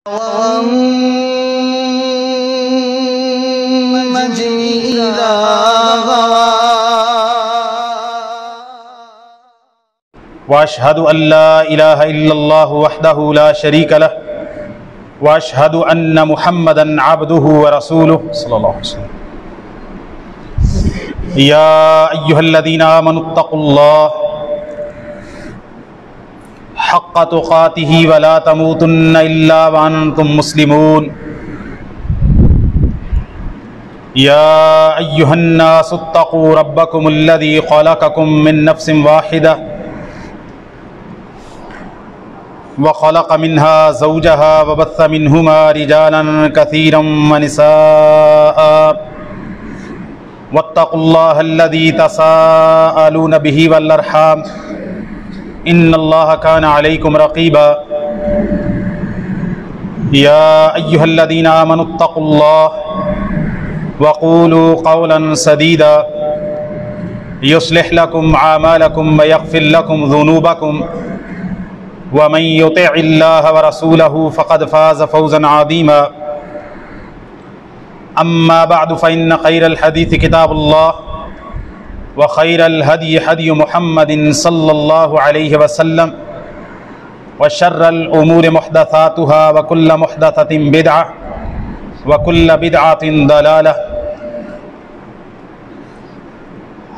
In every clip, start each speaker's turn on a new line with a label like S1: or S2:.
S1: वअशहदु अल्ला इलाहा इल्लल्लाहु वहदहु ला शरीका लह वअशहदु अन्न मुहम्मदन अब्दुहु व रसूलुहु सल्लल्लाहु अलैहि वसल्लम। या अय्युहल्लज़ीना आमनुत्तक़ुल्लाह हक़्क़ तुक़ातिही व ला तमूतुन्न इल्ला व अंतुम मुस्लिमून। या अय्युहन्नासुत्तक़ू रब्बकुमुल्लज़ी ख़लक़कुम मिन नफ़्सिन वाहिदा व ख़लक़ मिन्हा ज़ौजहा व बस्स मिन्हुमा रिजालन कसीरन व निसाअ वत्तक़ुल्लाहल्लज़ी तसाअलून बिही वल अर्हाम इन्नल्लाहा काना अलैकुम रक़ीबा। या अय्युहल्लज़ीना आमनुत्तक़ुल्लाह वक़ूलू क़ौलन सदीदा युस्लिह लकुम आमालकुम व यग़फ़िर लकुम ज़ुनूबकुम व मन युतिइल्लाह व रसूलहु फ़क़द फ़ाज़ फ़ौज़न अज़ीमा। अम्मा बअदु फ़इन्न ख़ैरल हदीस किताबुल्लाह व ख़ैरल हदी हदी मुहम्मदिन सल्लल्लाहु अलैहि वसल्लम व शर्रल उमूरि मुहदसातुहा व कुल्ल मुहदसतिन बिदअह व कुल्ल बिदअतिन दलालह।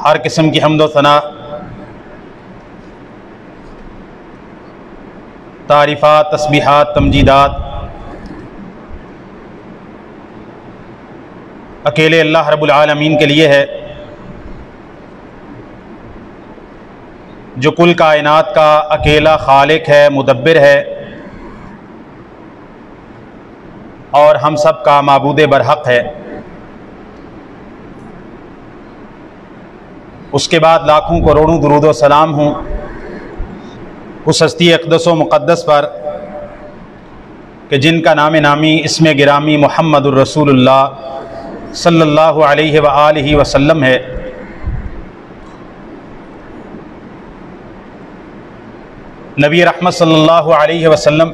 S1: हर किस्म की हम्द व सना, तारीफ़ात, तस्बीहात, तमजीदात अकेले अल्लाह रब्बुल आलमीन के लिए है, जो कुल कायनात का अकेला खालिक है, मुदब्बिर है और हम सब का माबूद बरहक है। उसके बाद लाखों करोड़ों दुरूद व सलाम हूँ उस हस्ती अक़दस व मुक़द्दस पर कि जिनका नाम नामी इसमें गिरामी मुहम्मदुर रसूलुल्लाह सल्लल्लाहु अलैहि व आलिहि वसल्लम है। नबी रहमत सल्लल्लाहु अलैहि वसल्लम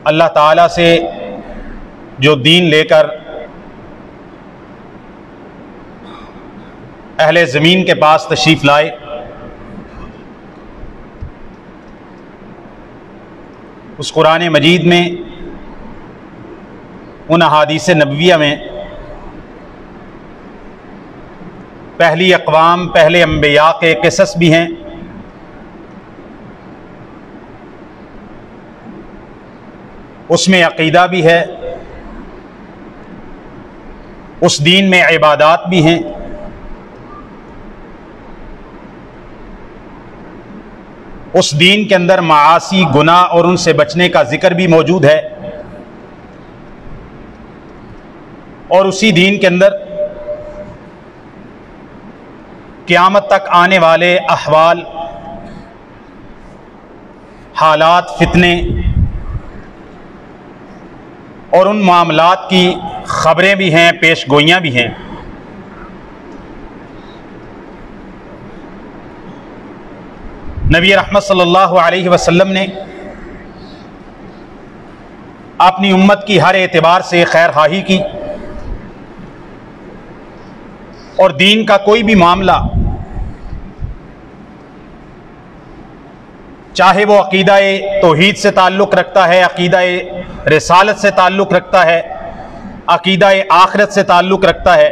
S1: अल्लाह ताला से जो दीन लेकर अहले ज़मीन के पास तशरीफ़ लाए, उस कुरान मजीद में, उन अहादीस नबविया में पहली अक़वाम, पहले अम्बिया के क़िसस भी हैं, उसमें अक़ीदा भी है, उस दीन में इबादात भी हैं, उस दीन के अंदर माआसी, गुनाह और उनसे बचने का जिक्र भी मौजूद है, और उसी दीन के अंदर क़यामत तक आने वाले अहवाल, हालात, फितने और उन मामलात की ख़बरें भी हैं, पेशगोइयाँ भी हैं। नबी रहमत सल्लल्लाहु अलैहि वसल्लम ने अपनी उम्मत की हर एतबार से खैर खाही की और दीन का कोई भी मामला, चाहे वो अक़ीदा-ए तौहीद से ताल्लुक़ रखता है, अक़ीदा-ए रिसालत से ताल्लुक़ रखता है, अक़ीदा-ए आखिरत से ताल्लुक़ रखता है,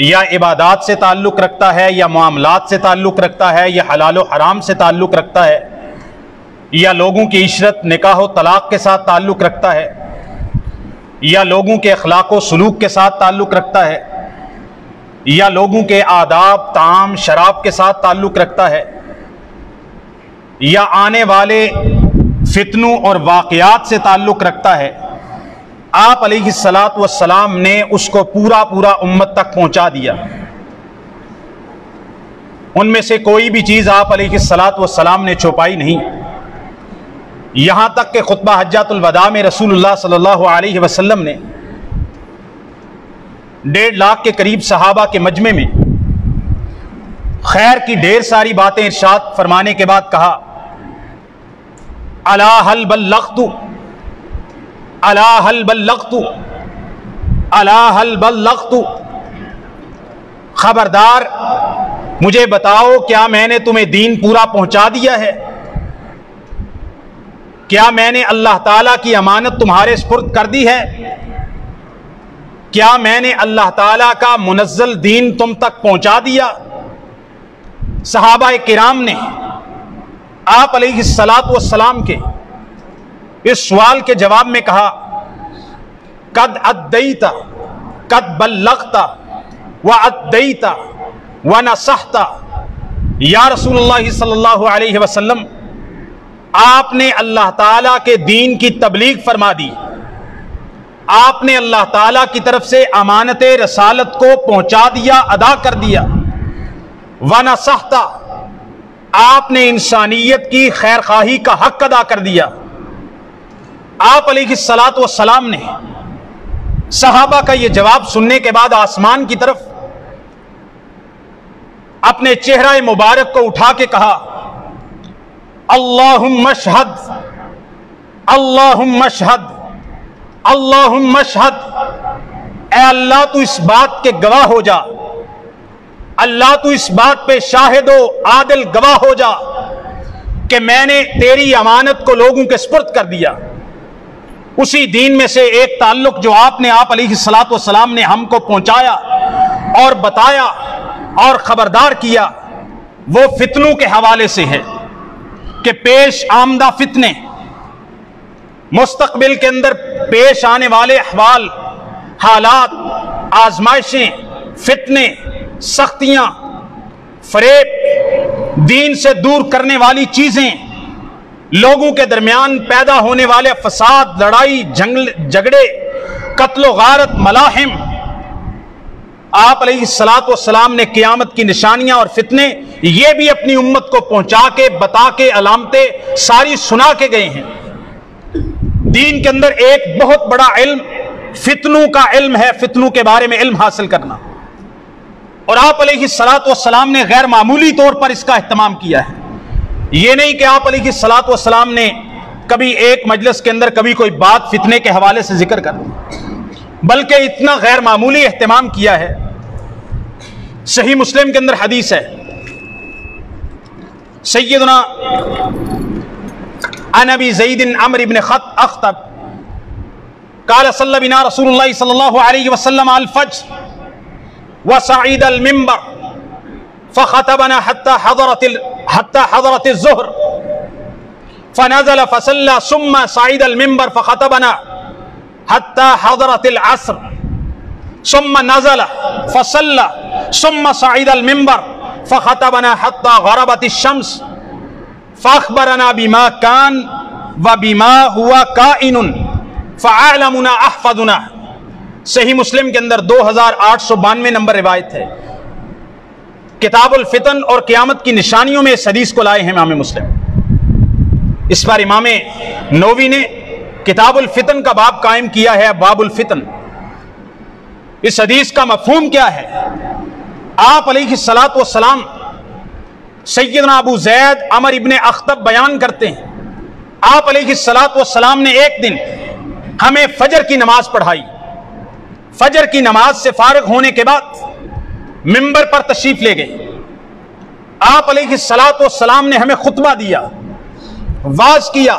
S1: या इबादात से ताल्लुक़ रखता है, या मामलात से ताल्लुक़ रखता है, या हलाल व हराम से ताल्लुक़ रखता है, या लोगों की इशरत, निकाह व तलाक़ के साथ ताल्लुक़ रखता है, या लोगों के अखलाक़ व सलूक के साथ ताल्लुक़ रखता है, या लोगों के आदाब, ताम, शराब के साथ ताल्लुक़ रखता है, या आने वाले फितनों और वाक़यात से ताल्लुक़ रखता है, आप अलैहिस्सलातु वस्सलाम ने उसको पूरा पूरा उम्मत तक पहुँचा दिया। उनमें से कोई भी चीज़ आप अलैहिस्सलातु वस्सलाम ने छुपाई नहीं। यहाँ तक कि खुतबा हज्जातुल वदा में रसूलुल्लाह सल्लल्लाहु अलैहि वसल्लम ने 1.5 लाख के करीब सहाबा के मजमे में खैर की ढेर सारी बातें इरशाद फरमाने के बाद कहा अला हल बल्लगतु, अला हल बल्लगतु, अला हल बल्लगतु, खबरदार मुझे बताओ क्या मैंने तुम्हें दीन पूरा पहुंचा दिया है? क्या मैंने अल्लाह ताला की अमानत तुम्हारे सुपुर्द कर दी है? क्या मैंने अल्लाह ताला का मुनज़्ज़ल दीन तुम तक पहुंचा दिया? सहाबा किराम ने आप अलैहिस्सलातु वस्सलाम के इस सवाल के जवाब में कहा, कद अद्दैता, कद बल्लगता व अद्दैता व नसहता। या रसूलुल्लाह सल्लल्लाहु अलैहि वसल्लम, आपने अल्लाह ताला के दीन की तबलीग फरमा दी, आपने अल्लाह ताला की तरफ से अमानत रसालत को पहुंचा दिया, अदा कर दिया। व नसहता, आपने इंसानियत की खैर खाही का हक अदा कर दिया। आप अलैहिस्सलातु वस्सलाम ने सहाबा का यह जवाब सुनने के बाद आसमान की तरफ अपने चेहरा मुबारक को उठा के कहा, अल्लाहुम्मा अशहद, अल्लाहुम्मा अशहद, अल्लाहुम्मा अशहद। ऐ अल्लाह तू इस बात के गवाह हो जा, अल्लाह तू इस बात पे शाहिद हो, आदिल गवाह हो जा कि मैंने तेरी अमानत को लोगों के सुपुर्द कर दिया। उसी दीन में से एक ताल्लुक जो आपने आप अलैहिस्सलातु वस्सलाम ने हमको पहुंचाया और बताया और खबरदार किया, वो फितनों के हवाले से है कि पेश आमदा फितने, मुस्तकबिल के अंदर पेश आने वाले अहवाल, हालात, आजमाइशें, फितने, सख्तियां, फरेब, दीन से दूर करने वाली चीजें, लोगों के दरमियान पैदा होने वाले फसाद, लड़ाई झगड़े, कत्लो गारत, मलाहिम। आप अलैहिस्सलातु वस्सलाम ने क़यामत की निशानियां और फितने ये भी अपनी उम्मत को पहुंचा के, बता के, अलामतें सारी सुना के गए हैं। दीन के अंदर एक बहुत बड़ा इल्म फितनों का इल्म है, फितनों के बारे में इल्म हासिल करना। और आप अलैहिस्सलातु वस्सलाम ने गैर मामूली तौर पर इसका इत्तमाम किया है। ये नहीं कि आप अलैहिस्सलातु वस्सलाम ने कभी एक मजलिस के अंदर कभी कोई बात फितने के हवाले से जिक्र कर दी, बल्कि इतना गैर मामूली एहतमाम किया है। सही मुस्लिम के अंदर हदीस है, सय्यदना अन अबी ज़ैद अम्र इब्न अख्तब क़ाल सल्ला बिना रसूलुल्लाह सल्लल्लाहु अलैहि वसल्लम अल फज्र व सईद अल मिंबर फ़ख़तबना हत्ता हज़रत ज़ुहर फ़नज़ल फ़सल्ला सुम्मा सईद अल मिंबर फ़ख़तबना हत्ता हज़रत अल अस्र सुम्मा नज़ल फ़सल्ला सुम्मा सईद अल मिंबर फ़ख़तबना हत्ता ग़रबत अश-शम्स फ़अख़बरना बिमा कान व बिमा हुआ काइनुन फ़अअलमुना अहफ़ज़ुना। सही मुस्लिम के अंदर 2892 नंबर रिवायत है। किताबुल फितन और क़यामत की निशानियों में इस हदीस को लाए हैं इमाम मुस्लिम। इस बार इमाम नववी ने किताबुल फितन का बाब कायम किया है, बाबुल फितन। इस हदीस का मफ़हूम क्या है? आप अलैहिस्सलातु वस्सलाम सय्यदना अबू ज़ैद अमर इब्न अख्तब बयान करते हैं, आप अलैहिस्सलातु वस्सलाम ने एक दिन हमें फजर की नमाज पढ़ाई। फजर की नमाज से फारिग होने के बाद मिंबर पर तशरीफ ले गए। आप अलैहिस्सलातु वस्सलाम ने हमें खुतबा दिया, वाज किया।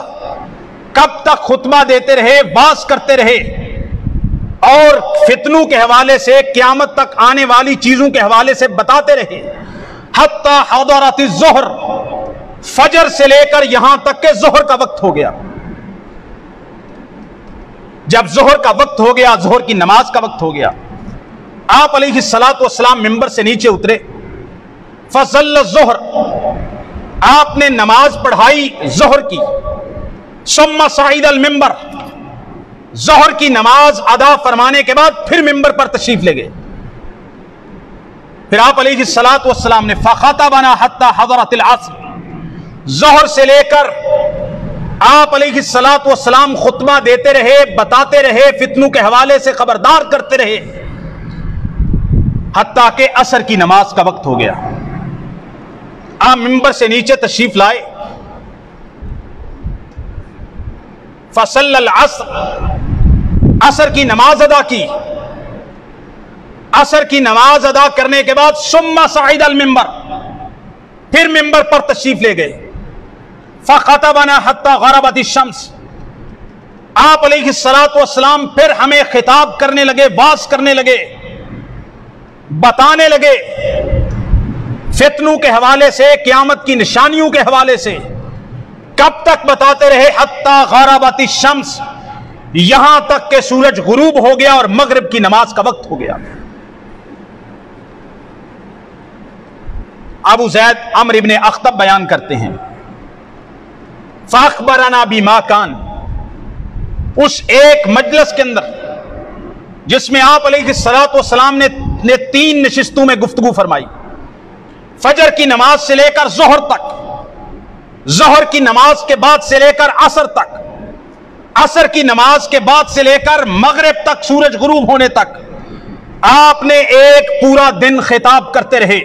S1: कब तक खुतबा देते रहे, वाज करते रहे और फितनों के हवाले से, क़यामत तक आने वाली चीजों के हवाले से बताते रहे। हत्ता हज़रत ज़ुहर, फजर से लेकर यहां तक के ज़ुहर का वक्त हो गया। जब ज़ुहर का वक्त हो गया, ज़ुहर की नमाज का वक्त हो गया, आप अलैहिस्सलातु वस्सलाम मिंबर से नीचे उतरे। फज़ल्ल ज़ुहर, आपने नमाज पढ़ाई ज़ुहर की। सुम्मा सईद अल मिंबर, ज़ुहर की नमाज अदा फरमाने के बाद फिर मिंबर पर तशरीफ ले गए। फिर आप अलैहिस्सलातु वस्सलाम ने फ़ख़तबना हत्ता हज़रत अल अस्र, ज़ुहर से लेकर आप अलैहिस्सलातु वस्सलाम खुतबा देते रहे, बताते रहे, फितनों के हवाले से खबरदार करते रहे, हत्ता के असर की नमाज का वक्त हो गया। आप मिंबर से नीचे तशरीफ लाए। फसल्लल असर, असर की नमाज अदा की। असर की नमाज अदा करने के बाद सुम्मा सईदल मिंबर, फिर मिंबर पर तशरीफ ले गए। फ़ख़तबना हत्ता ग़रबत शम्स, आप अलैहिस्सलातु वस्सलाम फिर हमें खिताब करने लगे, बात करने लगे, बताने लगे फितनों के हवाले से, क़यामत की निशानियों के हवाले से। कब तक बताते रहे? हत्ता ग़रबत शम्स, यहां तक के सूरज गुरूब हो गया और मगरिब की नमाज का वक्त हो गया। अबू ज़ैद अम्र इब्न अख्तब बयान करते हैं, फ़अख़बरना बिमा कान, उस एक मजलिस के अंदर जिसमें आप अलैहिस्सलातु वस्सलाम ने 3 नशिस्तों में गुफ्तगू फरमाई, फजर की नमाज से लेकर ज़ोहर तक, ज़ोहर की नमाज के बाद से लेकर असर तक, असर की नमाज के बाद से लेकर मगरिब तक, सूरज गुरूब होने तक आपने एक पूरा दिन खिताब करते रहे।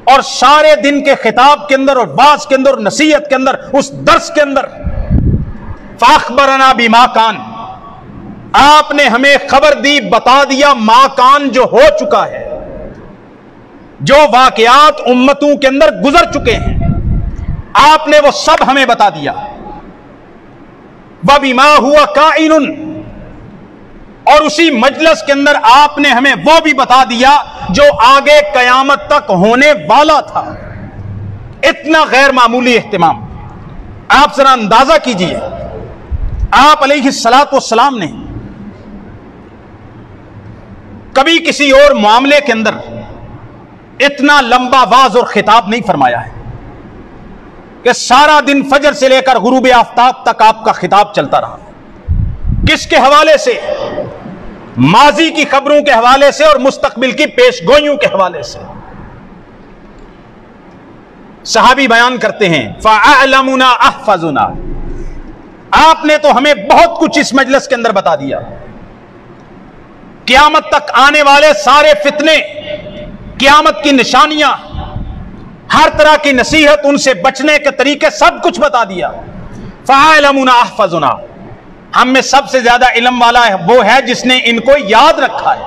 S1: और सारे दिन के खिताब के अंदर और बाज के अंदर और नसीहत के अंदर, उस दर्स के अंदर, फ़अख़बरना बिमा कान, आपने हमें खबर दी, बता दिया मा कान, जो हो चुका है, जो वाक़यात उम्मतों के अंदर गुजर चुके हैं, आपने वो सब हमें बता दिया। व बिमा हुआ काइनुन, और उसी मजलिस के अंदर आपने हमें वो भी बता दिया जो आगे कयामत तक होने वाला था। इतना गैर मामूली एहतिमाम। आप जरा अंदाजा कीजिए, आप अलैहिस्सलातु वस्सलाम ने कभी किसी और मामले के अंदर इतना लंबा वाज और खिताब नहीं फरमाया है कि सारा दिन फजर से लेकर गुरूब आफ्ताब तक आपका खिताब चलता रहा। किसके हवाले से? माजी की खबरों के हवाले से और मुस्तकबिल की पेशगोइयों के हवाले से। सहाबी बयान करते हैं, फ़अअलमुना अहफ़ज़ुना, आपने तो हमें बहुत कुछ इस मजलिस के अंदर बता दिया। क़यामत तक आने वाले सारे फितने, क़यामत की निशानियां, हर तरह की नसीहत, उनसे बचने के तरीके, सब कुछ बता दिया। फ़अअलमुना अहफ़ज़ुना, हम में सबसे ज्यादा इल्म वाला है वो है जिसने इनको याद रखा है।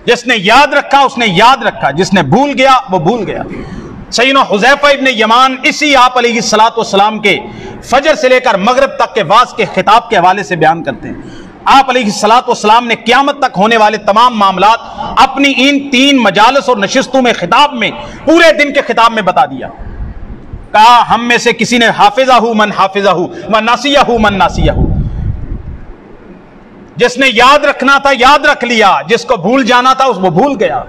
S1: जिसने याद रखा उसने याद रखा, जिसने भूल गया वो भूल गया। सैयदना हुज़ैफा इब्न यमान इसी आप अलैहिस्सलातु वस्सलाम के फजर से लेकर मगरिब तक के वाज के खिताब के हवाले से बयान करते हैं। आप अलैहिस्सलातु वस्सलाम ने क़यामत तक होने वाले तमाम मामलात अपनी इन 3 मजालिस और नशिस्तों में, खिताब में, पूरे दिन के खिताब में बता दिया। कहा हम में से किसी ने हाफिज़हु मन हाफिज़हु व नसियहु मन नसियहु, जिसने याद रखना था याद रख लिया, जिसको भूल जाना था उसको भूल गया।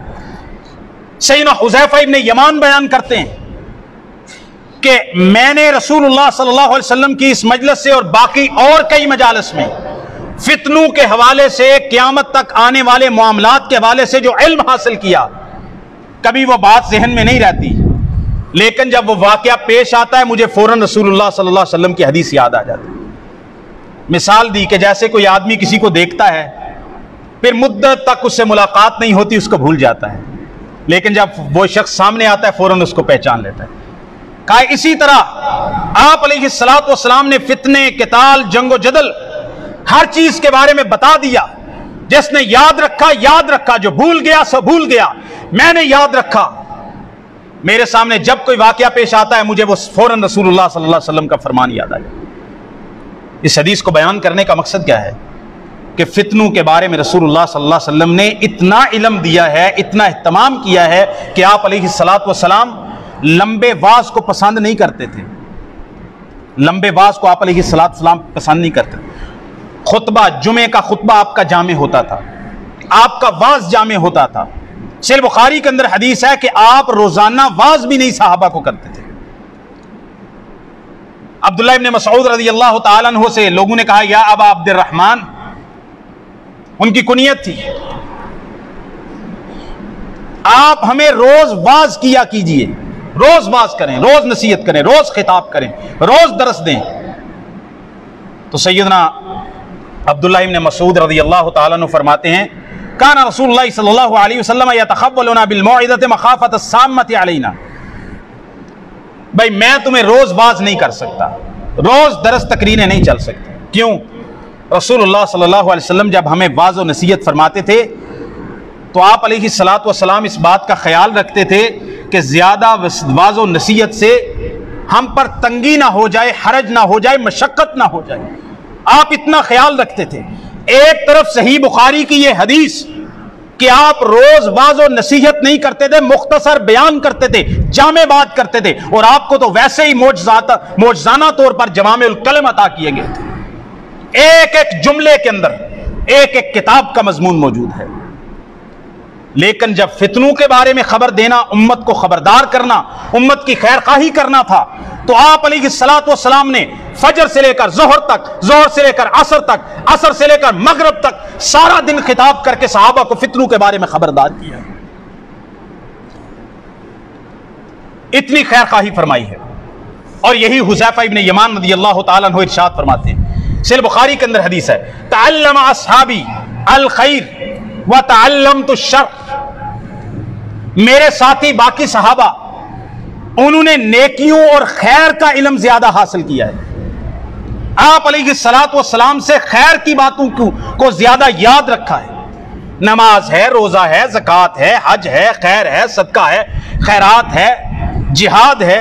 S1: सैयदना हुज़ैफा इब्न यमान बयान करते हैं कि मैंने रसूलुल्लाह सल्लल्लाहु अलैहि वसल्लम की इस मजलिस से और बाकी और कई मजालिस में फितनों के हवाले से, क़यामत तक आने वाले मामलात के हवाले से जो इल्म हासिल किया, कभी वो बात ज़हन में नहीं रहती, लेकिन जब वो वाक़या पेश आता है मुझे फौरन रसूलुल्लाह सल्लल्लाहु अलैहि वसल्लम की हदीस याद आ जाती है। मिसाल दी कि जैसे कोई आदमी किसी को देखता है, फिर मुद्दत तक उससे मुलाकात नहीं होती, उसको भूल जाता है, लेकिन जब वो शख्स सामने आता है फौरन उसको पहचान लेता है। कहा इसी तरह आप अलैहिस्सलातु वस्सलाम ने फितने, क़िताल, जंगो जदल, हर चीज के बारे में बता दिया। जिसने याद रखा याद रखा, जो भूल गया सो भूल गया। मैंने याद रखा, मेरे सामने जब कोई वाकया पेश आता है मुझे वो फौरन रसूलुल्लाह सल्लल्लाहु अलैहि वसल्लम का फरमान याद आ जाए। इस हदीस को बयान करने का मकसद क्या है कि फितनों के बारे में रसूलुल्लाह सल्लल्लाहु अलैहि वसल्लम ने इतना इल्म दिया है, इतना इत्तमाम किया है कि आप अलैहिस्सलातु वस्सलाम लंबे वाज को पसंद नहीं करते थे। लंबे वाज को आप अलैहिस्सलातु वस्सलाम पसंद नहीं करते। खुतबा, जुमे का खुतबा आपका जामे होता था, आपका वाज जामे होता था। सहीह बुखारी के अंदर हदीस है कि आप रोजाना वाज भी नहीं सहाबा को करते थे। अब्दुल्लाह इब्न मसऊद रज़ियल्लाहु ताला अन्हु से लोगों ने कहा या अबा अब्दुर्रहमान, उनकी कुनियत थी, आप हमें रोज वाज किया कीजिए, रोज वाज करें, रोज नसीहत करें, रोज खिताब करें, रोज दरस दें। तो सैयदना अब्दुल्लाह इब्न मसऊद रज़ियल्लाहु ताला अन्हु फरमाते हैं काना रसूलुल्लाह सल्लल्लाहु अलैहि वसल्लम यतखव्वलुना बिल मौइज़ति मखाफत अस्सामति अलैना। भाई मैं तुम्हें रोज वाज नहीं कर सकता, रोज दरस तकरीरें नहीं चल सकती। क्यों? रसूलुल्लाह सल्लल्लाहु अलैहि वसल्लम जब हमें वाज़ व नसीहत फरमाते थे तो आप अलैहिस्सलातु वस्सलाम इस बात का ख्याल रखते थे कि ज्यादा वाज़ व नसीहत से हम पर तंगी ना हो जाए, हरज ना हो जाए, मशक्कत ना हो जाए। आप इतना ख्याल रखते थे। एक तरफ सही बुखारी की यह हदीस कि आप रोज वाज़ व नसीहत नहीं करते थे, मुख्तसर बयान करते थे, जामे बात करते थे, और आपको तो वैसे ही मोजजाना तौर पर जवामिउल कलम अता किए गए थे। एक एक जुमले के अंदर एक एक किताब का मजमून मौजूद है। लेकिन जब फितनों के बारे में खबर देना, उम्मत को खबरदार करना, उम्मत की खैरखाही करना था, तो आप अलैहिस्सलातु वस्सलाम ने फजर से लेकर जोहर तक, जोहर से लेकर असर तक, असर से लेकर मगरिब तक सारा दिन खिताब करके सहाबा को फितनों के बारे में खबरदार किया। इतनी खैरखाही फरमाई है। और यही हुज़ैफा इब्न यमान रज़ियल्लाहु ताला अन्हु इरशाद फरमाते हैं, सहीह बुखारी के अंदर हदीस है, तअल्लम अस्हाबी अल खैर व तअल्लमतु शर। मेरे साथी बाकी सहाबा, उन्होंने नेकियों और खैर का इल्म ज्यादा हासिल किया है। आप अलैहिस्सलातु वस्सलाम से खैर की बातों को ज्यादा याद रखा है। नमाज है, रोजा है, ज़कात है, हज है, खैर है, सदका है, खैरात है, जिहाद है,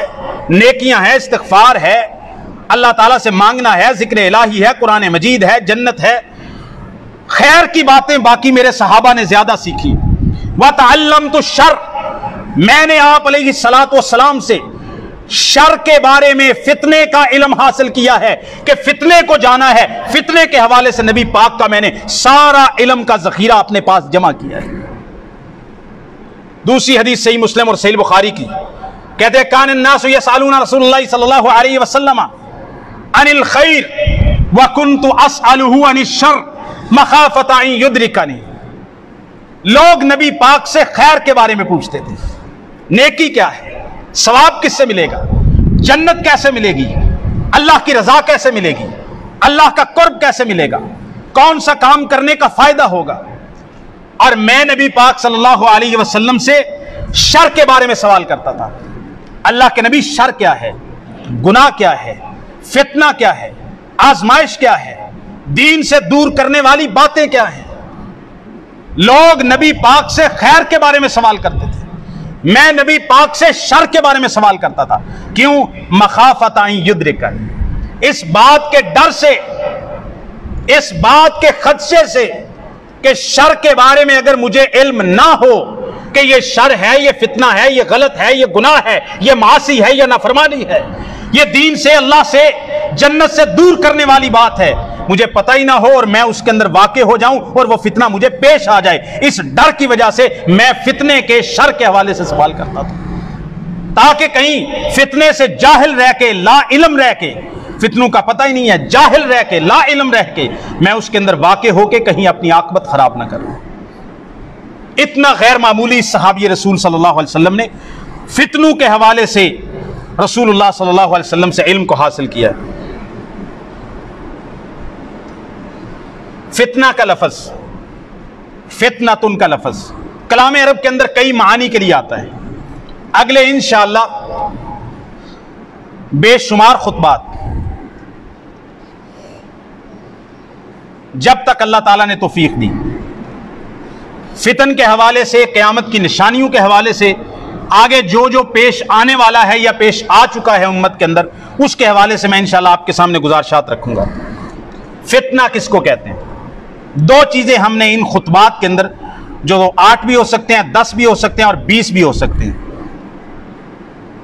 S1: नेकियां हैं, इस्तिग़फ़ार है, अल्लाह ताला से मांगना है, जिक्र इलाही है, कुरान मजीद है, जन्नत है। खैर की बातें बाकी मेरे सहाबा ने ज्यादा सीखी। व तअल्लमतु शर, मैंने आप अलैहिस्सलातु वस्सलाम से शर के बारे में, फितने का इल्म हासिल किया है कि फितने को जाना है। फितने के हवाले से नबी पाक का मैंने सारा इल्म का जखीरा अपने पास जमा किया है। दूसरी हदीस सही मुस्लिम और सही बुखारी की, कहते हैं कान अन्नासु यसअलूना रसूलुल्लाह सल्लल्लाहु अलैहि वसल्लम अनिल खैर व कुन्तु असअलुहु अनिश शर मखाफत अन युद्रिकनी। लोग नबी पाक से खैर के बारे में पूछते थे, नेकी क्या है, सवाब किससे मिलेगा, जन्नत कैसे मिलेगी, अल्लाह की रजा कैसे मिलेगी, अल्लाह का कुर्ब कैसे मिलेगा, कौन सा काम करने का फायदा होगा। और मैं नबी पाक सल्लल्लाहु अलैहि वसल्लम से शर के बारे में सवाल करता था। अल्लाह के नबी, शर क्या है, गुनाह क्या है, फितना क्या है, आजमाइश क्या है, दीन से दूर करने वाली बातें क्या हैं। लोग नबी पाक से खैर के बारे में सवाल करते थे, मैं नबी पाक से शर के बारे में सवाल करता था। क्यों? मखाफत अन युद्रिकन, इस बात के डर से, इस बात के खदशे से कि शर के बारे में अगर मुझे इल्म ना हो कि ये शर है, ये फितना है, ये गलत है, ये गुनाह है, ये मासी है, ये नाफरमानी है, ये दीन से, अल्लाह से, जन्नत से दूर करने वाली बात है, मुझे पता ही ना हो और मैं उसके अंदर वाक़े हो जाऊं और वो फितना मुझे पेश आ जाए। इस डर की वजह से मैं फितने के, शर के हवाले से सवाल करता था, ताकि कहीं फितने से जाहिल रह के, ला इल्म रह के, फितनों का पता ही नहीं है, जाहिल रह के, ला इल्म रह के मैं उसके अंदर वाक़े होके कहीं अपनी आक़िबत खराब ना करूं। इतना गैर मामूली सहाबी रसूल सल्लल्लाहु अलैहि वसल्लम ने फितनों के हवाले से रसूलुल्लाह सल्लल्लाहु अलैहि वसल्लम से इल्म को हासिल किया। फितना का लफ्ज, फितनतुन का लफ्ज कलाम अरब के अंदर कई मानी के लिए आता है। अगले इंशाअल्लाह बेशुमार खुतबात, जब तक अल्लाह ताला ने तौफीक दी, फितन के हवाले से, क़यामत की निशानियों के हवाले से, आगे जो जो पेश आने वाला है या पेश आ चुका है उम्मत के अंदर, उसके हवाले से मैं इंशाअल्लाह आपके सामने गुजारिशात रखूंगा। फितना किसको कहते हैं? दो चीजें हमने इन खुतबात के अंदर, जो 8 भी हो सकते हैं, 10 भी हो सकते हैं और 20 भी हो सकते हैं,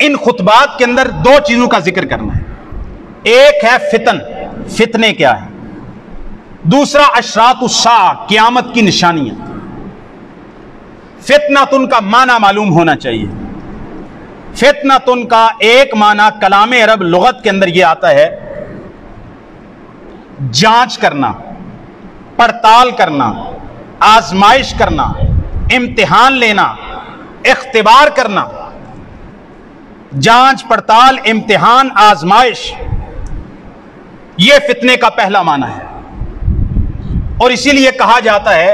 S1: इन खुतबात के अंदर दो चीजों का जिक्र करना है। एक है फितन, फितने क्या है, दूसरा अशरातुस्सा, क़यामत की निशानियां। फितनतुन का माना मालूम होना चाहिए। फितनतुन का एक माना कलाम अरब लुगत के अंदर यह आता है, जांच करना, पड़ताल करना, आजमाइश करना, इम्तिहान लेना, इख्तिबार करना। जांच, पड़ताल, इम्तिहान, आजमाइश, यह फितने का पहला माना है। और इसीलिए कहा जाता है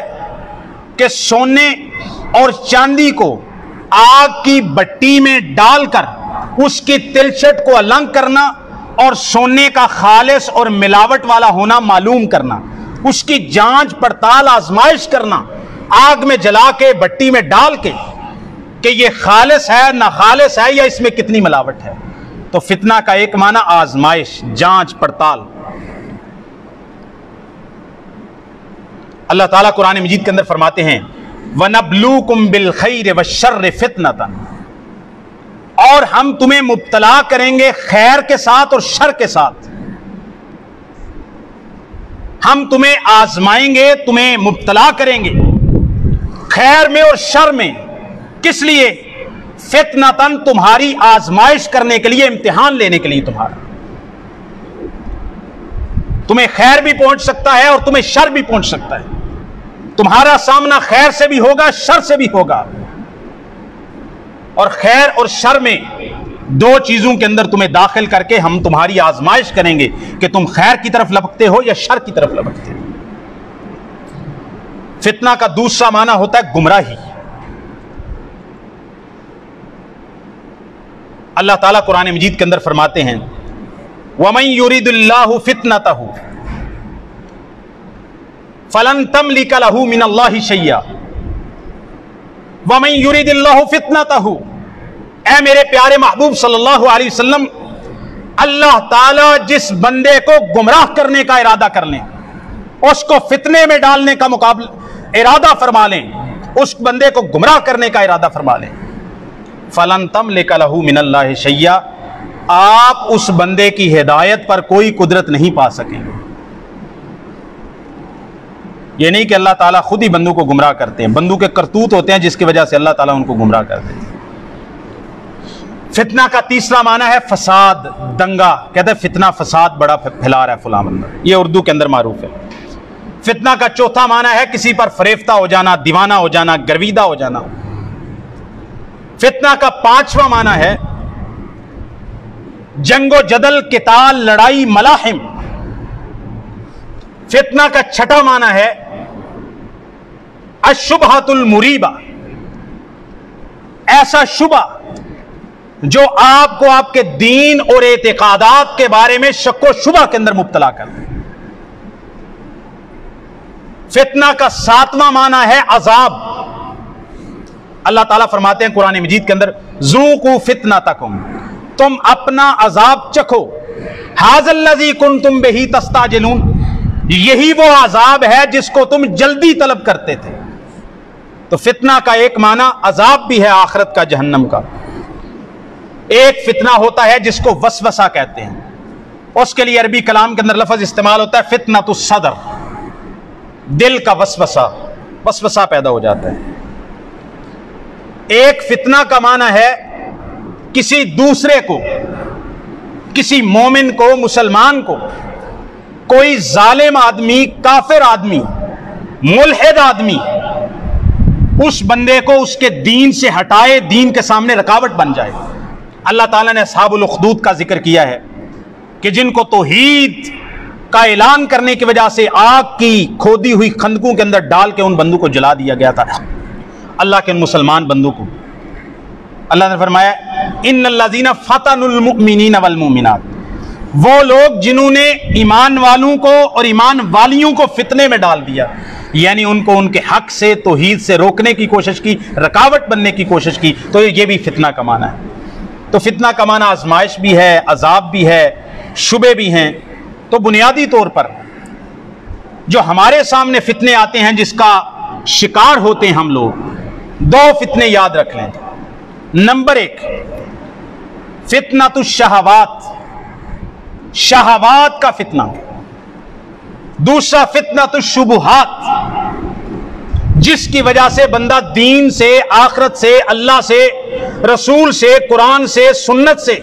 S1: कि सोने और चांदी को आग की भट्टी में डालकर उसकी तिलछट को अलग करना और सोने का खालिस और मिलावट वाला होना मालूम करना, उसकी जांच पड़ताल आजमाइश करना, आग में जला के भट्टी में डाल के कि ये खालिस है ना खालिस है या इसमें कितनी मिलावट है। तो फितना का एक माना आजमाइश, जांच पड़ताल। अल्लाह ताला कुरान मजीद के अंदर फरमाते हैं वनब्लूकुम बिल खैर वश्शर्र फितनतन, और हम तुम्हें मुब्तला करेंगे खैर के साथ और शर के साथ। हम तुम्हें आजमाएंगे, तुम्हें मुब्तला करेंगे खैर में और शर में। किस लिए? फितनतन, तुम्हारी आजमाइश करने के लिए, इम्तिहान लेने के लिए। तुम्हें खैर भी पहुंच सकता है और तुम्हें शर भी पहुंच सकता है। तुम्हारा सामना खैर से भी होगा, शर से भी होगा। और खैर और शर में दो चीजों के अंदर तुम्हें दाखिल करके हम तुम्हारी आजमाइश करेंगे कि तुम खैर की तरफ लपकते हो या शर की तरफ लपकते हो। फितना का दूसरा माना होता है गुमराही। अल्लाह ताला कुरान मजीद के अंदर फरमाते हैं वमन युरिदुल्लाहु फितनतहु फलन तमलिक लहू मिनल्लाहि शैया वमन युरिदिल्लाहु फितनतहु। ऐ मेरे प्यारे महबूब सल्लल्लाहु अलैहि वसल्लम, अल्लाह ताला जिस बंदे को गुमराह करने का इरादा कर लें, उसको फितने में डालने का इरादा फरमा लें, उस बंदे को गुमराह करने का इरादा फरमा लें, फलन तमलिक लहू मिनल्लाहि शैया, आप उस बंदे की हिदायत पर कोई कुदरत नहीं पा सकेंगे। यह नहीं कि अल्लाह ताला खुद ही बंदों को गुमराह करते हैं, बंदों के करतूत होते हैं जिसकी वजह से अल्लाह ताला उनको गुमराह करते हैं। फितना का तीसरा माना है फसाद, दंगा। कहते हैं फितना फसाद बड़ा फैला रहा है फलां बंदा, यह उर्दू के अंदर मारूफ है। फितना का चौथा माना है किसी पर फरेफ्ता हो जाना, दीवाना हो जाना, गर्विदा हो जाना। फितना का पांचवा माना है जंगो जदल, किताल, लड़ाई, मलाहिम। फितना का छठा माना है अशुबहतुल मुरीबा, ऐसा शुबा जो आपको आपके दीन और एतिकादात के बारे में शक्को शुबा के अंदर मुब्तला कर दे। फितना का सातवां माना है अजाब। अल्लाह ताला फरमाते हैं कुरान मजीद के अंदर ज़ूक़ू फितनतकुम, तुम अपना अजाब चखो। हाज़ल्लज़ी कुंतुम बिही तस्ताजिलून, यही वो अजाब है जिसको तुम जल्दी तलब करते थे। तो फितना का एक माना अजाब भी है आखिरत का, जहन्नम का। एक फितना होता है जिसको वसवसा कहते हैं, उसके लिए अरबी कलाम के अंदर लफ्ज इस्तेमाल होता है फितनतुस सदर, दिल का वसवसा, वसवसा पैदा हो जाता है। एक फितना का माना है किसी दूसरे को, किसी मोमिन को, मुसलमान को, कोई जालिम आदमी, काफिर आदमी, मुल्हिद आदमी उस बंदे को उसके दीन से हटाए, दीन के सामने रुकावट बन जाए। अल्लाह ताला ने असहाबुल उखदूद का जिक्र किया है कि जिनको तौहीद का ऐलान करने की वजह से आग की खोदी हुई खंदकों के अंदर डाल के उन बंदों को जला दिया गया था, अल्लाह के मुसलमान बंदों को। अल्लाह ने फरमाया इन्नल्लज़ीना फतनुल मुमिनीना वल मुमिनात, वो लोग जिन्होंने ईमान वालों को और ईमान वालियों को फितने में डाल दिया, यानी उनको उनके हक से, तौहीद से रोकने की कोशिश की, रुकावट बनने की कोशिश की, तो ये भी फितना का माना है। तो फितना का माना आजमाइश भी है, अजाब भी है, शुबे भी हैं। तो बुनियादी तौर पर जो हमारे सामने फितने आते हैं, जिसका शिकार होते हैं हम लोग, दो फितने याद रख लें। नंबर एक, फितनतुश शहवात, शहवात का फितना। दूसरा फितनतुश शुबुहात, जिसकी वजह से बंदा दीन से, आखिरत से, अल्लाह से, रसूल से, कुरान से, सुन्नत से,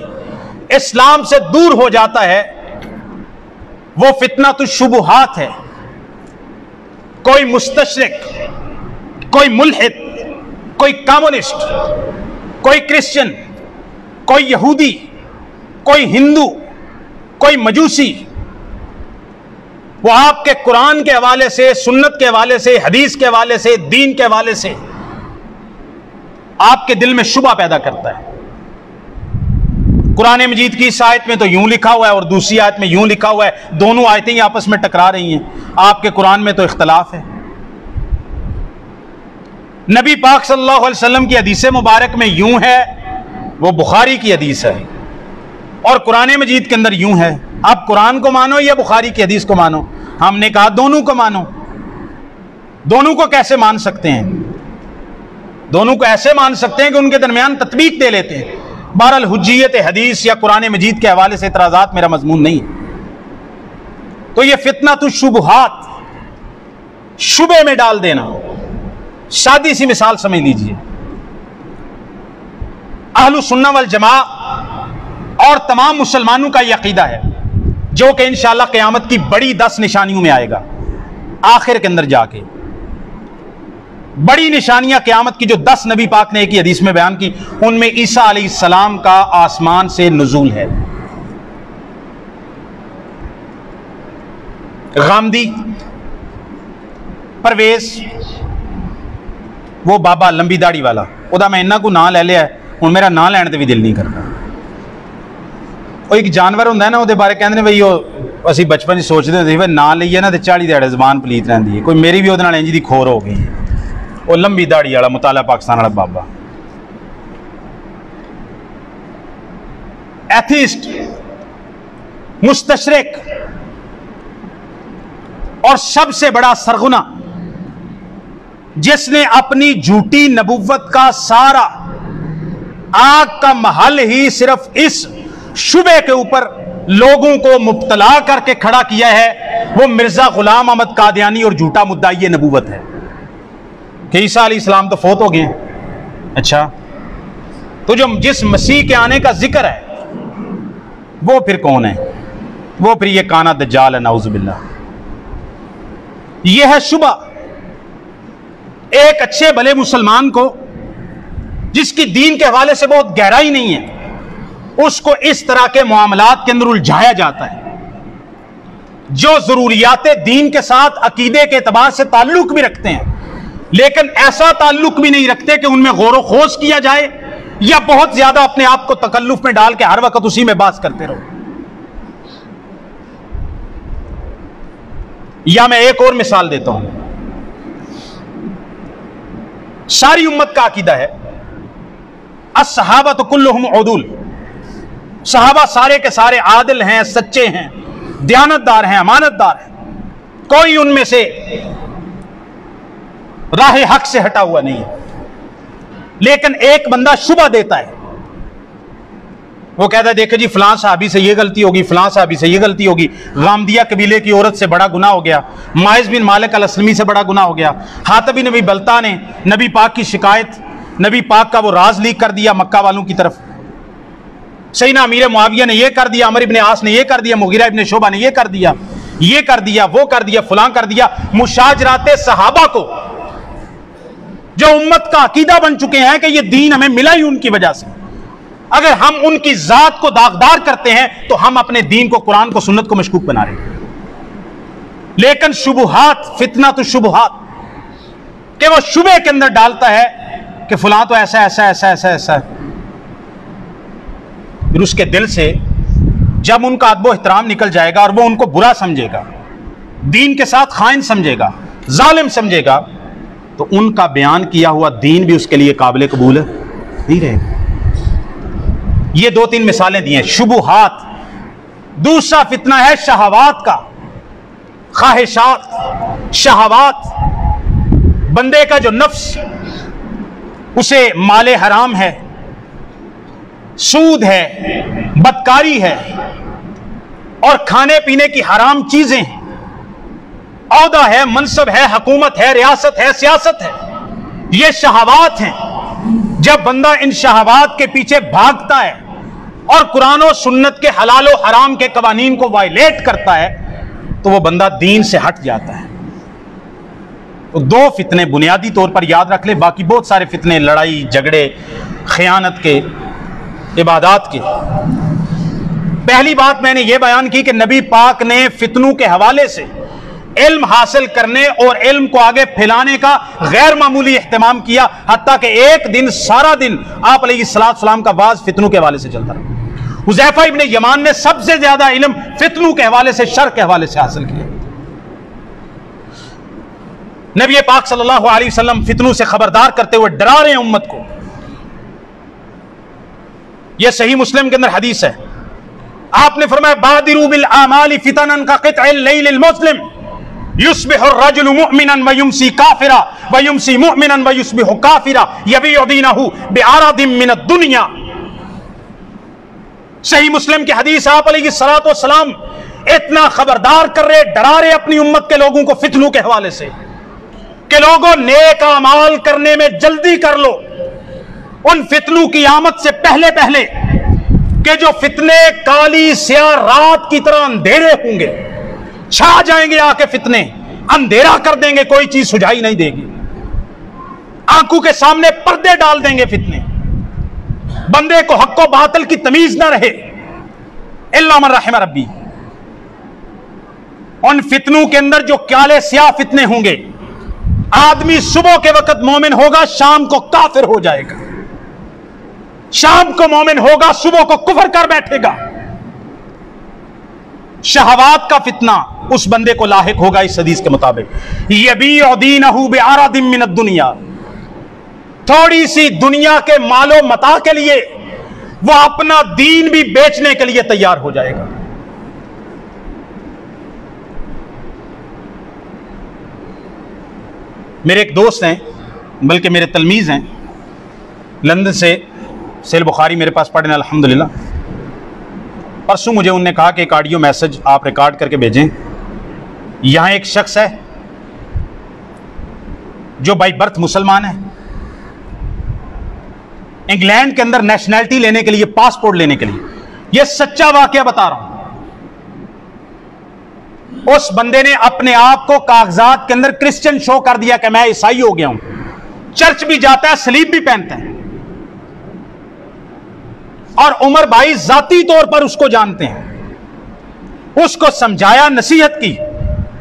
S1: इस्लाम से दूर हो जाता है। वो फितनतुश शुबुहात है। कोई मुस्तशरिक, कोई मुल्हिद, कोई कम्युनिस्ट, कोई क्रिश्चियन, कोई यहूदी, कोई हिंदू, कोई मजूसी, वो आपके कुरान के हवाले से, सुन्नत के हवाले से, हदीस के हवाले से, दीन के हवाले से आपके दिल में शुबा पैदा करता है। कुरान मजीद की इस आयत में तो यूं लिखा हुआ है और दूसरी आयत में यूं लिखा हुआ है, दोनों आयतें ही आपस में टकरा रही हैं। आपके कुरान में तो इख्तलाफ है। नबी पाक सल्लल्लाहु अलैहि वसल्लम की हदीस मुबारक में यूं है, वो बुखारी की हदीस है, और कुरान मजीद के अंदर यूं है। आप कुरान को मानो या बुखारी की हदीस को मानो? हमने कहा दोनों को मानो। दोनों को कैसे मान सकते हैं? दोनों को ऐसे मान सकते हैं कि उनके दरमियान तत्बीक दे लेते हैं। बहरहाल हुज्जियत हदीस या कुरान मजीद के हवाले से इतराजात मेरा मजमून नहीं है। तो ये फितना तो शुबहात, शुबे में डाल देना। शादी सी मिसाल समझ लीजिए, अहलुस सुन्ना वल जमा और तमाम मुसलमानों का यह अकीदा है, जो कि इंशाअल्लाह क़यामत की बड़ी 10 निशानियों में आएगा। आखिर के अंदर जाके बड़ी निशानियां क़यामत की जो 10 नबी पाक ने एक ही हदीस में बयान की, उनमें ईसा अलैहिस्सलाम का आसमान से नुज़ूल है। गामदी, परवेज, वो बाबा लंबी दाढ़ी वाला, उदा मैं इन्ना को ना ले लिया, हूँ मेरा ना लैन ते भी दिल नहीं करता। वो एक जानवर होंदा है ना, उहदे बारे कहंदे ने बई वो असीं बचपन च सोचदे हुंदे सी ना लईए ना ते 40 दिहाड़े ज़बान पलीत रहिंदी है। कोई मेरी भी उहदे नाल इंज दी खोर हो गई है। वो लंबी दाढ़ी वाला मुताला पाकिस्तान वाला बाबा, एथिस्ट, मुस्तशरिक और सबसे बड़ा सरगुना, जिसने अपनी झूठी नबुव्वत का सारा आग का महल ही सिर्फ इस शुबे के ऊपर लोगों को मुब्तला करके खड़ा किया है, वो मिर्जा गुलाम अहमद कादियानी और झूठा मुद्दाई नबुव्वत है कि ईसा अलैहिस्सलाम तो फौत हो गए। अच्छा, तो जो जिस मसीह के आने का जिक्र है वो फिर कौन है? वो फिर ये काना दज्जाल है, नाउज़ुबिल्लाह। यह है शुबा। एक अच्छे भले मुसलमान को, जिसकी दीन के हवाले से बहुत गहराई नहीं है, उसको इस तरह के मामलात के अंदर उलझाया जाता है, जो जरूरियात दीन के साथ अकीदे के एतबार से ताल्लुक भी रखते हैं, लेकिन ऐसा ताल्लुक भी नहीं रखते कि उनमें गौर व खोज किया जाए, या बहुत ज्यादा अपने आप को तकल्लुफ में डाल के हर वक्त उसी में बात करते रहो। या मैं एक और मिसाल देता हूं। सारी उम्मत का अकीदा है अस्सहाबा तो कुल्लुहुम उदूल, सहाबा सारे के सारे आदिल हैं, सच्चे हैं, दयानतदार हैं, अमानतदार हैं, कोई उनमें से राह हक से हटा हुआ नहीं है। लेकिन एक बंदा शुबा देता है, वो कहता है देखो जी फलां साहबी से ये गलती होगी, फलां साहबी से ये गलती होगी, गामदिया कबीले की औरत से बड़ा गुनाह हो गया, माइज बिन मालिक अल असलमी से बड़ा गुनाह हो गया, हातिब बिन अबी बल्ता ने नबी पाक की शिकायत, नबी पाक का वो राज लीक कर दिया मक्का वालों की तरफ, सैयदना अमीर मुआविया ने ये कर दिया, अमर इब्ने आस ने ये कर दिया, मुगीरा इब्ने शोबा ने ये कर दिया, ये कर दिया, वो कर दिया, फलां कर दिया। मुशाजराते सहाबा को, जो उम्मत का अकीदा बन चुके हैं कि ये दीन हमें मिला ही उनकी वजह से, अगर हम उनकी जात को दागदार करते हैं तो हम अपने दीन को, कुरान को, सुन्नत को मशकूक बना रहे हैं। लेकिन शुबहात, फितना तो शुबहात कि वो शुबे के अंदर डालता है कि फलां तो ऐसा ऐसा ऐसा ऐसा ऐसा, फिर उसके दिल से जब उनका अदब एहतराम निकल जाएगा और वो उनको बुरा समझेगा, दीन के साथ खाइन समझेगा, जालिम समझेगा, तो उनका बयान किया हुआ दीन भी उसके लिए काबिल कबूल नहीं रहेगा। ये 2-3 मिसालें दी हैं शुबहात। दूसरा फितना है शहवात का, ख्वाहिशात, शहवात। बंदे का जो नफ्स, उसे माले हराम है, सूद है, बदकारी है और खाने पीने की हराम चीजें हैं, औहदा है, मनसब है, हुकूमत है, रियासत है, सियासत है, ये शहवात हैं। जब बंदा इन शहवात के पीछे भागता है और कुरान और सुन्नत के हलाल और हराम के कवानीन को वायलेट करता है, तो वह बंदा दीन से हट जाता है। तो 2 फितने बुनियादी तौर पर याद रख ले, बाकी बहुत सारे फितने, लड़ाई झगड़े, खयानत के, इबादत के। पहली बात मैंने यह बयान की कि नबी पाक ने फितनों के हवाले से इल्म हासिल करने और इल्म को आगे फैलाने का गैर मामूली एहतमाम किया, हत्ता कि एक दिन सारा दिन आप अलैहिस्सलाम का वाज फितनों के हवाले से चलता रहा। हुज़ैफा इब्न यमान ने सबसे ज्यादा इल्म फितनों के हवाले से, शर के हवाले से हासिल किया। नबी पाक सल्लल्लाहु अलैहि वसल्लम फितनों से खबरदार करते हुए डरा रहे हैं उम्मत को। यह सही मुस्लिम के अंदर हदीस है। आपने फरमाया बादिरू बिल आमाली फितनन का क़ित्अल लैलिल मुस्लिम युस्बिहु अर्रजुलु मुअमिनन व युमसी काफिरा व युमसी मुअमिनन व युस्बिहु काफिरा यबीउ दीनहु बिअरादिम मिनद दुनिया। सही मुस्लिम की हदीस, आप अलैहिस्सलातु वस्सलाम इतना खबरदार कर रहे, डरा रहे अपनी उम्मत के लोगों को फितनों के हवाले से कि लोगों नेक अमाल करने में जल्दी कर लो उन फितनों की आमद से पहले पहले, कि जो फितने काली स्याह रात की तरह अंधेरे होंगे, छा जाएंगे आके फितने, अंधेरा कर देंगे, कोई चीज सुझाई नहीं देगी, आंखों के सामने पर्दे डाल देंगे फितने, बंदे को हक व बातिल की तमीज ना रहे, इल्ला मन रहिम रब्बी। उन फितनों के अंदर जो काले स्याह फितने होंगे, आदमी सुबह के वक्त मोमिन होगा, शाम को काफिर हो जाएगा, शाम को मोमिन होगा, सुबह को कुफर कर बैठेगा। शहवात का फितना उस बंदे को लाहिक होगा इस हदीस के मुताबिक। यबीउ दीनहु बिअरादिम मिनद दुनिया, थोड़ी सी दुनिया के मालो मता के लिए वो अपना दीन भी बेचने के लिए तैयार हो जाएगा। मेरे एक दोस्त हैं, बल्कि मेरे तलमीज़ हैं, लंदन से सहीह बुखारी मेरे पास पढ़ने अल्हम्दुलिल्लाह। परसों मुझे उनने कहा कि एक ऑडियो मैसेज आप रिकॉर्ड करके भेजें। यहां एक शख्स है जो बाई बर्थ मुसलमान है, इंग्लैंड के अंदर नेशनैलिटी लेने के लिए, पासपोर्ट लेने के लिए, यह सच्चा वाकया बता रहा हूं, उस बंदे ने अपने आप को कागजात के अंदर क्रिश्चियन शो कर दिया कि मैं ईसाई हो गया हूं, चर्च भी जाता है, सलीब भी पहनता है, और उमर भाई जाती तौर पर उसको जानते हैं। उसको समझाया, नसीहत की,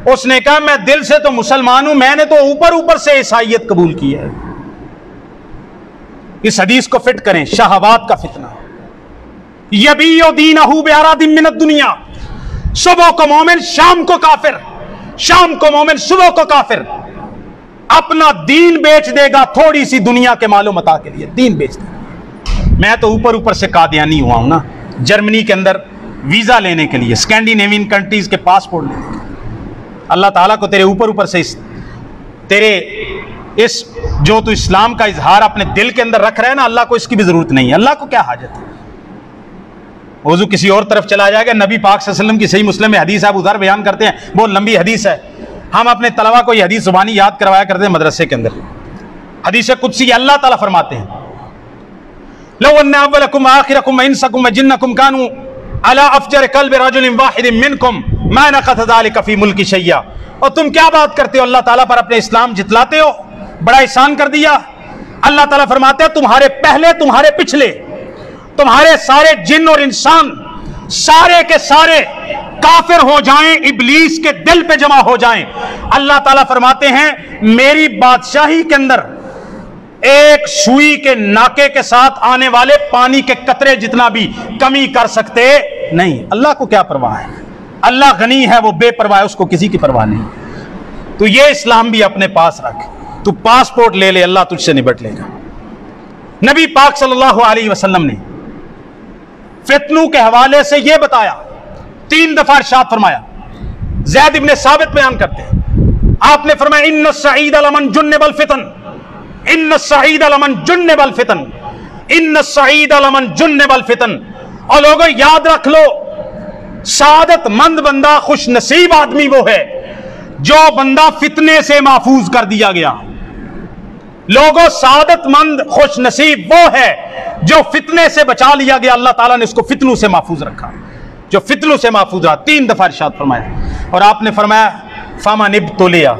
S1: उसने कहा मैं दिल से तो मुसलमान हूं, मैंने तो ऊपर ऊपर से ईसाईयत कबूल की है। इस हदीस को फिट करें, शहवात का फितना। यबीउ दीनहु बिअरादिम मिनद दुनिया, सुबह को मोमिन, शाम को काफिर, शाम को मोमिन, सुबह को काफिर, अपना दीन बेच देगा थोड़ी सी दुनिया के मालो मता के लिए, दीन बेच देगा। मैं तो ऊपर ऊपर से कादियानी हुआ हूं ना, जर्मनी के अंदर वीजा लेने के लिए, स्कैंडिनेवियन कंट्रीज के पासपोर्ट लेने के लिए। अल्लाह ताला को तेरे ऊपर ऊपर से तेरे इस जो तू इस्लाम का इजहार अपने दिल के अंदर रख रहा है ना, अल्लाह को इसकी भी जरूरत नहीं है। अल्लाह को क्या हाजत है, वजू किसी और तरफ चला जाएगा। नबी पाक सल्लल्लाहु अलैहि वसल्लम की सही मुस्लिम में हदीस है, अबू ज़र बयान करते हैं, बहुत लंबी हदीस है। हम अपने तलबा को यह हदीस जुबानी याद करवाया करते हैं मदरसे के अंदर। हदीस कुदसी, अल्लाह ताला फरमाते हैं, लौ अन्ना अव्वलकुम आखिरकुम व इंसकुम व जिन्नकुम कानू अला अफजर कल्बि रजुलिन वाहिदिन मिनकुम मा नक़त ज़ालिका फी मुल्की शैया। और तुम क्या बात करते हो, अल्लाह ताला पर अपने इस्लाम जितलाते हो, बड़ा एहसान कर दिया। अल्लाह ताला फरमाते हैं तुम्हारे पहले, तुम्हारे पिछले, तुम्हारे सारे जिन और इंसान सारे के सारे काफिर हो जाएं, इब्लीस के दिल पे जमा हो जाएं। अल्लाह ताला फरमाते हैं मेरी बादशाही के अंदर एक सुई के नाके के साथ आने वाले पानी के कतरे जितना भी कमी कर सकते नहीं। अल्लाह को क्या परवाह है, अल्लाह गनी है, वो बेपरवाह है, उसको किसी की परवाह नहीं। तो ये इस्लाम भी अपने पास रख, तू पासपोर्ट ले ले, अल्लाह तुझसे निपट लेगा। नबी पाक सल्लल्लाहु अलैहि वसल्लम ने फितनों के हवाले से यह बताया, 3 दफा इरशाद फरमाया। ज़ैद इब्न साबित बयान करते हैं, आपने फरमाया इन्न सईद लमन जुन्नबल फितन, इन्न सईद लमन जुन्नबल फितन, इन्न सईद लमन जुन्नबल फितन। और लोगों याद रख लो, सादतमंद बंदा, खुश नसीब आदमी वो है जो बंदा फितने से महफूज कर दिया गया। लोगों सादतमंद खुश नसीब वो है जो फितने से बचा लिया गया। अल्लाह ताला ने उसको फितनों से महफूज रखा, जो फितनों से महफूज रहा। 3 दफा इरशाद फरमाया। और आपने फरमाया फमन इब्तुलिया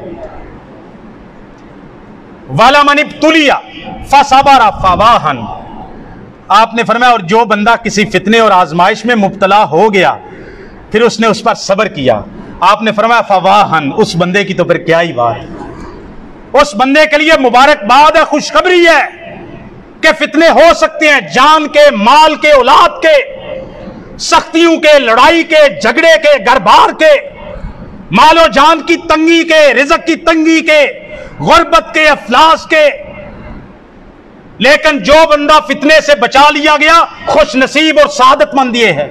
S1: वाला मन इब्तुलिया फसबरा फवाहन। आपने फरमाया और जो बंदा किसी फितने और आजमाइश में मुब्तला हो गया फिर उसने उस पर सब्र किया, आपने फरमाया फवाहन, उस बंदे की तो फिर क्या ही बात है। उस बंदे के लिए मुबारकबाद है, खुशखबरी है कि फितने हो सकते हैं, जान के, माल के, औलाद के, सख्तियों के, लड़ाई के, झगड़े के, घर बार के, मालो जान की तंगी के, रिज़्क़ की तंगी के, गुर्बत के, अफलास के। लेकिन जो बंदा फितने से बचा लिया गया, खुश नसीब और सादतमंद ये है।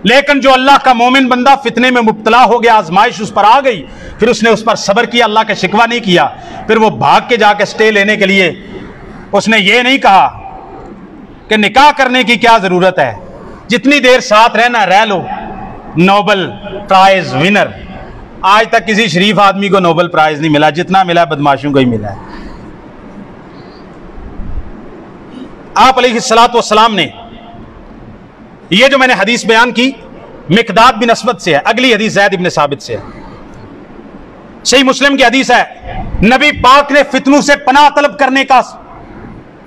S1: लेकिन जो अल्लाह का मोमिन बंदा फितने में मुब्तला हो गया, आजमाइश उस पर आ गई, फिर उसने उस पर सब्र किया, अल्लाह का शिकवा नहीं किया, फिर वो भाग के जाके स्टे लेने के लिए उसने ये नहीं कहा कि निकाह करने की क्या जरूरत है, जितनी देर साथ रहना रह लो। नोबेल प्राइज विनर, आज तक किसी शरीफ आदमी को नोबेल प्राइज नहीं मिला, जितना मिला बदमाशों को ही मिला है। आप अलैहिस्सलातु वस्सलाम ने ये जो मैंने हदीस बयान की मिकदाद बिन अस्वद से है, अगली हदीस ज़ैद इब्न साबित से है, सही मुस्लिम की हदीस है। नबी पाक ने फितनों से पनाह तलब करने का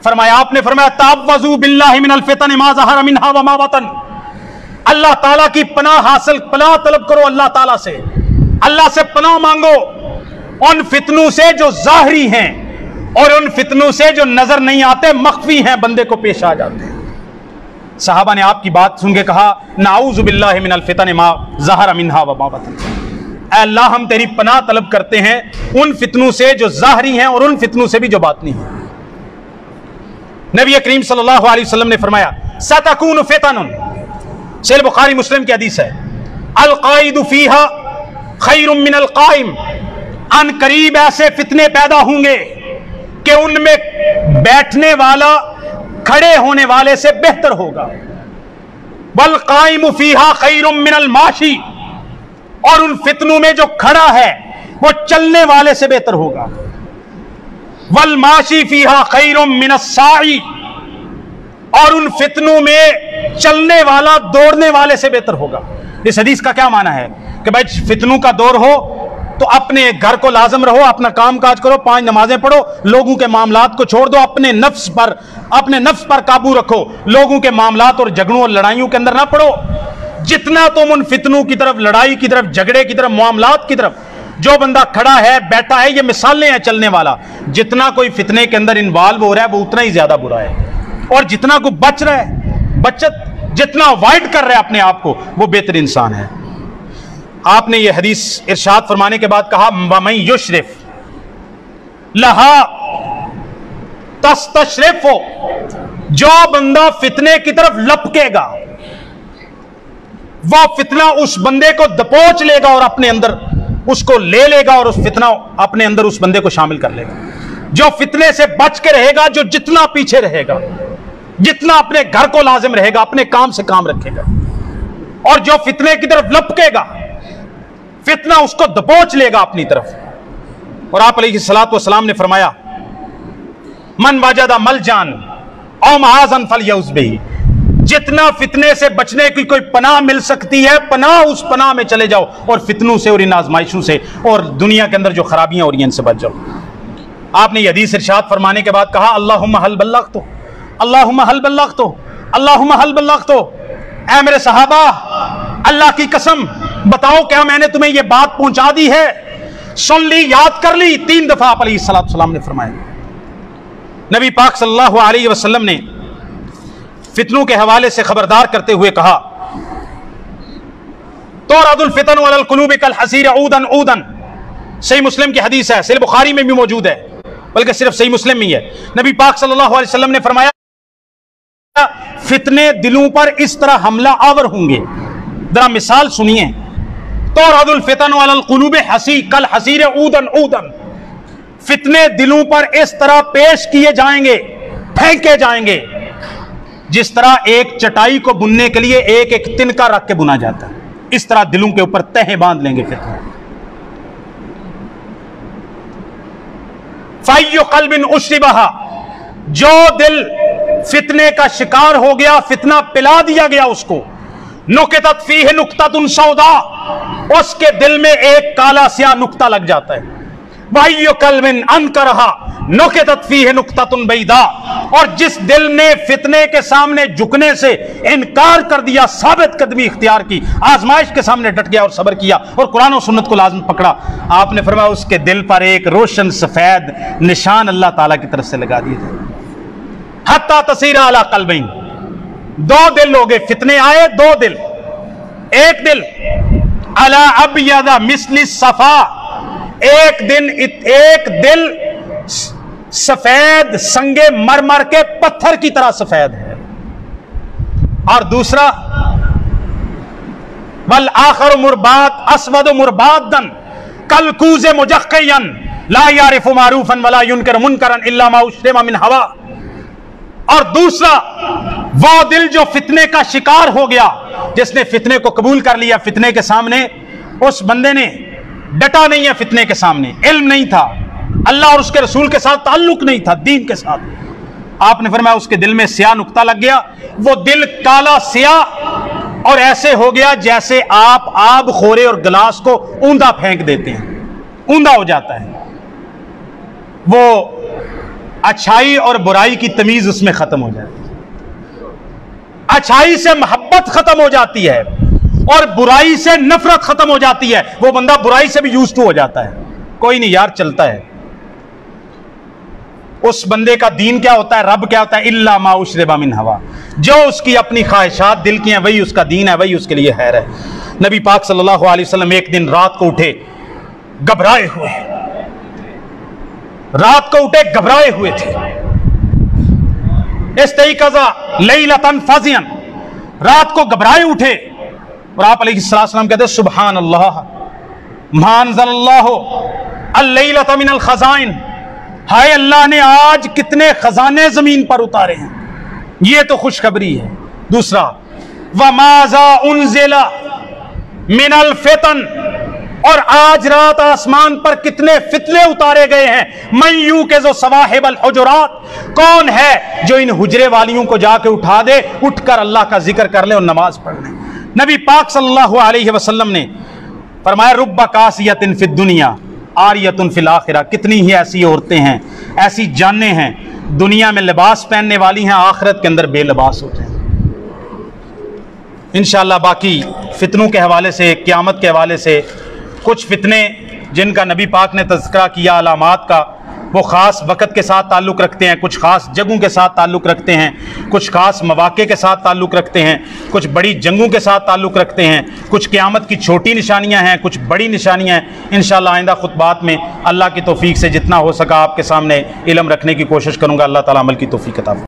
S1: फरमाया। आपने फरमाया तावज़ू बिल्लाहि मिनल फितन मा ज़हरा मिन्हा व मा बतन, अल्लाह ताला की पनाह तलब करो, अल्लाह ताला से, अल्लाह से पनाह मांगो उन फितनों से जो ज़ाहिरी हैं और उन फितनों से जो नजर नहीं आते, मख्फी हैं, बंदे को पेश आ जाते हैं। सहाबा ने आपकी बात सुन के कहा नाऊज़ु बिल्लाहि मिनल फितन मा ज़हरा मिन्हा व मा बतन, अल्लाह हम तेरी पनाह तलब करते हैं उन फितनों से जो ज़ाहिरी हैं और उन फितनों से भी जो बातिनी हैं। नबी करीम सल्लल्लाहु अलैहि वसल्लम ने फरमाया सतकूनु फितनुन, सहीह बुखारी मुस्लिम की हदीस है, अल काइदु फीहा खैरुम मिनल काइम, अन करीब ऐसे फितने पैदा होंगे कि उनमें बैठने वाला खड़े होने वाले से बेहतर होगा। वल काइमु फीहा खैरुम मिनल माशी, और उन फितनों में जो खड़ा है वो चलने वाले से बेहतर होगा। वल माशी फीहा खैरुम मिनस साई, और उन फितनों में चलने वाला दौड़ने वाले से बेहतर होगा। इस हदीस का क्या माना है कि भाई फितनों का दौर हो तो अपने घर को लाजम रहो, अपना काम काज करो, 5 नमाजें पढ़ो, लोगों के मामलात को छोड़ दो, अपने नफ्स पर काबू रखो, लोगों के मामलात और झगड़ों और लड़ाइयों के अंदर ना पड़ो। जितना तुम उन फितनों की तरफ, लड़ाई की तरफ, झगड़े की तरफ, मामलात की तरफ, जो बंदा खड़ा है, बैठा है, ये मिसालें हैं चलने वाला। जितना कोई फितने के अंदर इन्वॉल्व हो रहा है वो उतना ही ज्यादा बुरा है, और जितना कोई बच रहा है, जितना अवॉइड कर रहा है अपने आप को, वो बेहतर इंसान है। आपने ये हदीस इरशाद फरमाने के बाद कहा वमन युशरिफ लहा तस्तशरिफु, जो बंदा फितने की तरफ लपकेगा वह फितना उस बंदे को दबोच लेगा और अपने अंदर उसको ले लेगा, और उस फितना अपने अंदर उस बंदे को शामिल कर लेगा। जो फितने से बच के रहेगा, जो जितना पीछे रहेगा, जितना अपने घर को लाजिम रहेगा, अपने काम से काम रखेगा, और जो फितने की तरफ लपकेगा फितना उसको दबोच लेगा अपनी तरफ। और आप अलैहिस्सलातु वस्सलाम ने फरमाया मन वजदा मलजान औ महाजन फलयउज़ बिही, जितना फितने से बचने की कोई पनाह मिल सकती है, पनाह उस पनाह में चले जाओ, और फितनों से और इन आजमाइशों से और दुनिया के अंदर जो खराबियां हो रही हैं इनसे बच जाओ। आपने यह हदीस इरशाद फरमाने के बाद कहा अल्लाहुम्मा हल बल्लगतु, अल्लाहुम्मा हल बल्लगतु, अल्लाहुम्मा हल बल्लगतु। ऐ मेरे सहाबा, अल्लाह की कसम बताओ क्या मैंने तुम्हें यह बात पहुंचा दी है? सुन ली, याद कर ली? 3 दफा आप अलैहिस्सलाम ने फरमाया। नबी पाक सल्लल्लाहु अलैहि वसल्लम ने फितनों के हवाले से खबरदार करते हुए कहा तुरदुल फितन अलल कुलूबि कल हसीर ऊदन ऊदन, सही मुस्लिम की हदीस है, सही बुखारी में भी मौजूद है, बल्कि सिर्फ सही मुस्लिम में ही है। नबी पाक सल्लल्लाहु अलैहि वसल्लम ने फरमाया फितने दिलों पर इस तरह हमला आवर होंगे। जरा मिसाल सुनिए, तुरदुल फितन अलल कुलूबि हसी कल हसीर ऊदन ऊदन, फितने दिलों पर इस तरह पेश किए जाएंगे, फेंके जाएंगे, जिस तरह एक चटाई को बुनने के लिए एक एक तिनका रख के बुना जाता है, इस तरह दिलों के ऊपर तहें बांध लेंगे फितने। फय्यु क़ल्बिन उश्रिबहा, जो दिल फितने का शिकार हो गया, फितना पिला दिया गया उसको, नुक़ितत फ़ीहि नुक़्ततुन सौदा, उसके दिल में एक काला स्याह नुक्ता लग जाता है। वय्यु क़ल्बिन अनकरहा नुक़ितत फ़ीहि नुक़्ततुन बैदा, और जिस दिल ने फितने के सामने झुकने से इनकार कर दिया, साबित कदमी इख्तियार की, आजमाइश के सामने डट गया और सब्र किया और कुरान और सुन्नत को लाज़िम पकड़ा, आपने फरमाया उसके दिल पर एक रोशन सफेद निशान अल्लाह ताला की तरफ से लगा दिए थे। हत्ता तसीरा अला क़ल्बैन, दो दिल हो गए, फितने आए दो दिल। एक दिल अला अबयदा मिस्ली सफा, एक दिल सफेद संगे मरमर के पत्थर की तरह सफेद है, और दूसरा वल आखर मुरबात अस्वद मुरबादन कल कूज़े मुजक्कियन ला यारिफु मारूफन वला युनकर मुनकरन इल्ला मा उश्रिमा मिन हवा। और दूसरा वो दिल जो फितने का शिकार हो गया, जिसने फितने को कबूल कर लिया, फितने के सामने उस बंदे ने डटा नहीं है, फितने के सामने इल्म नहीं था, अल्लाह और उसके रसूल के साथ ताल्लुक नहीं था, दीन के साथ। आपने फरमाया उसके दिल में स्याह नुक्ता लग गया, वो दिल काला स्याह और ऐसे हो गया जैसे आप आब खोरे और गिलास को ऊंधा फेंक देते हैं, ऊंधा हो जाता है। वो अच्छाई और बुराई की तमीज उसमें खत्म हो जाती है, अच्छाई से मोहब्बत खत्म हो जाती है और बुराई से नफरत खत्म हो जाती है। वो बंदा बुराई से भी यूज्ड टू हो जाता है, कोई नहीं यार चलता है। उस बंदे का दीन क्या होता है, रब क्या होता है, इल्ला मा उश्रिबा मिन हवा, जो उसकी अपनी ख्वाहिशात दिल की हैं वही उसका दीन है, वही उसके लिए खैर है। नबी पाक सल्लल्लाहु अलैहि वसल्लम एक दिन रात को उठे घबराए हुए, रात को उठे घबराए हुए थे। इस्तैक़ज़ा लैलतन फ़ज़ियन, रात को घबराए उठे और आप अलैहिस्सलाम कहते सुभान अल्लाह मा अंज़लल्लाहु अल-लैलता मिनल ख़ज़ाइन, हाय अल्लाह ने आज कितने खजाने जमीन पर उतारे हैं, ये तो खुशखबरी है। दूसरा वमाज़ा उन्ज़िला मिनल फ़ितन, और आज रात आसमान पर कितने फितने उतारे गए हैं। मन यू के जो सवाहिबल हुजुरात, कौन है जो इन हुजरे वालियों को जाके उठा दे, उठकर अल्लाह का जिक्र कर ले और नमाज पढ़ ले। नबी पाक सल्लल्लाहु अलैहि वसल्लम ने फरमाया रुब्बा कासियतिन फिद दुनिया आरियतुन फिल आखिरा, कितनी ही ऐसी औरतें हैं, ऐसी जानें हैं दुनिया में लिबास पहनने वाली हैं, आखिरत के अंदर बेलिबास हो जाए। इंशाअल्लाह बाकी फितनों के हवाले से, क़यामत के हवाले से, कुछ फितने जिनका नबी पाक ने तज़किरा किया अलामात का, वो ख़ास वक़्त के साथ ताल्लुक़ रखते हैं, कुछ ख़ास जगहों के साथ ताल्लुक़ रखते हैं, कुछ ख़ास मवाक़े के साथ ताल्लुक़ रखते हैं, कुछ बड़ी जंगों के साथ ताल्लुक़ रखते हैं, कुछ क़यामत की छोटी निशानियां हैं, कुछ बड़ी निशानियां हैं। इंशाअल्लाह आइंदा खुतबात में अल्लाह की तौफ़ीक़ से जितना हो सका आपके सामने इल्म रखने की कोशिश करूँगा। अल्लाह ताला अमल की तौफ़ीक़ अता फरमाए।